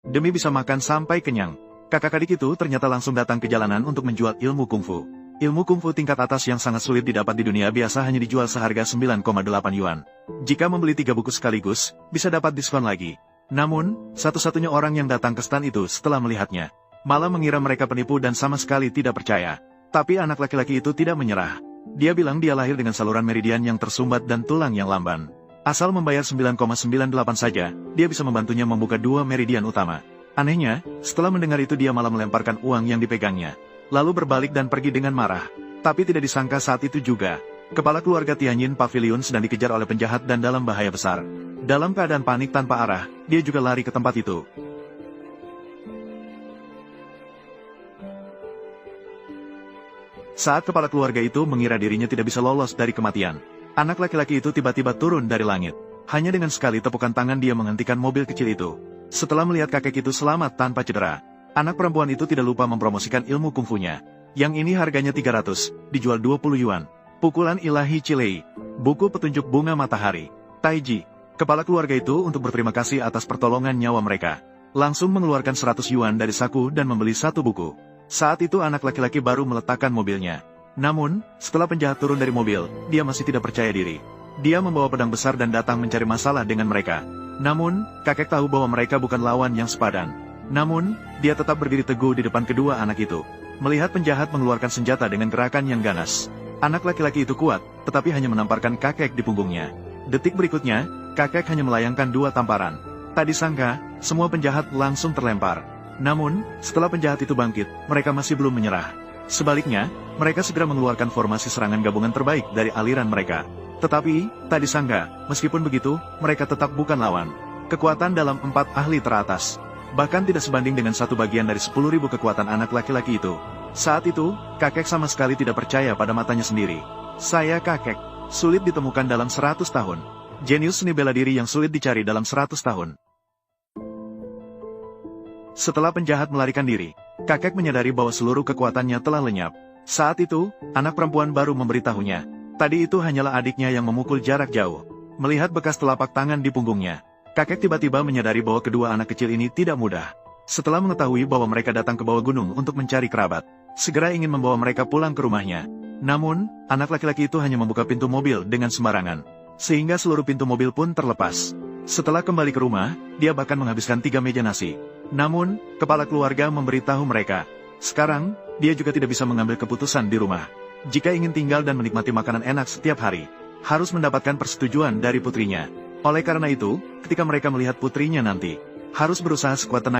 demi bisa makan sampai kenyang. Kakak adik itu ternyata langsung datang ke jalanan untuk menjual ilmu kungfu. Ilmu kungfu tingkat atas yang sangat sulit didapat di dunia biasa hanya dijual seharga 9,8 yuan. Jika membeli 3 buku sekaligus, bisa dapat diskon lagi. Namun, satu-satunya orang yang datang ke stand itu setelah melihatnya, malah mengira mereka penipu dan sama sekali tidak percaya. Tapi anak laki-laki itu tidak menyerah. Dia bilang dia lahir dengan saluran meridian yang tersumbat dan tulang yang lamban. Asal membayar 9,98 saja, dia bisa membantunya membuka 2 meridian utama. Anehnya, setelah mendengar itu dia malah melemparkan uang yang dipegangnya. Lalu berbalik dan pergi dengan marah. Tapi tidak disangka saat itu juga, kepala keluarga Tianjin Pavilion sedang dikejar oleh penjahat dan dalam bahaya besar. Dalam keadaan panik tanpa arah, dia juga lari ke tempat itu. Saat kepala keluarga itu mengira dirinya tidak bisa lolos dari kematian, anak laki-laki itu tiba-tiba turun dari langit. Hanya dengan sekali tepukan tangan dia menghentikan mobil kecil itu. Setelah melihat kakek itu selamat tanpa cedera, anak perempuan itu tidak lupa mempromosikan ilmu kungfunya. Yang ini harganya 300, dijual 20 yuan. Pukulan Ilahi Cilei, buku petunjuk bunga matahari, Taiji. Kepala keluarga itu untuk berterima kasih atas pertolongan nyawa mereka, langsung mengeluarkan 100 yuan dari saku dan membeli 1 buku. Saat itu anak laki-laki baru meletakkan mobilnya. Namun, setelah penjahat turun dari mobil, dia masih tidak percaya diri. Dia membawa pedang besar dan datang mencari masalah dengan mereka. Namun, kakek tahu bahwa mereka bukan lawan yang sepadan. Namun, dia tetap berdiri teguh di depan kedua anak itu. Melihat penjahat mengeluarkan senjata dengan gerakan yang ganas, anak laki-laki itu kuat, tetapi hanya menamparkan kakek di punggungnya. Detik berikutnya, kakek hanya melayangkan 2 tamparan. Tak disangka, semua penjahat langsung terlempar. Namun, setelah penjahat itu bangkit, mereka masih belum menyerah. Sebaliknya, mereka segera mengeluarkan formasi serangan gabungan terbaik dari aliran mereka. Tetapi, tak disangka, meskipun begitu, mereka tetap bukan lawan. Kekuatan dalam 4 ahli teratas, bahkan tidak sebanding dengan 1 bagian dari 10.000 kekuatan anak laki-laki itu. Saat itu, kakek sama sekali tidak percaya pada matanya sendiri. Saya kakek, sulit ditemukan dalam 100 tahun. Jenius seni bela diri yang sulit dicari dalam 100 tahun. Setelah penjahat melarikan diri, kakek menyadari bahwa seluruh kekuatannya telah lenyap. Saat itu, anak perempuan baru memberitahunya. Tadi itu hanyalah adiknya yang memukul jarak jauh. Melihat bekas telapak tangan di punggungnya, kakek tiba-tiba menyadari bahwa kedua anak kecil ini tidak mudah. Setelah mengetahui bahwa mereka datang ke bawah gunung untuk mencari kerabat, segera ingin membawa mereka pulang ke rumahnya. Namun, anak laki-laki itu hanya membuka pintu mobil dengan sembarangan, sehingga seluruh pintu mobil pun terlepas. Setelah kembali ke rumah, dia bahkan menghabiskan 3 meja nasi. Namun, kepala keluarga memberitahu mereka, sekarang, dia juga tidak bisa mengambil keputusan di rumah. Jika ingin tinggal dan menikmati makanan enak setiap hari, harus mendapatkan persetujuan dari putrinya. Oleh karena itu, ketika mereka melihat putrinya nanti, harus berusaha sekuat tenaga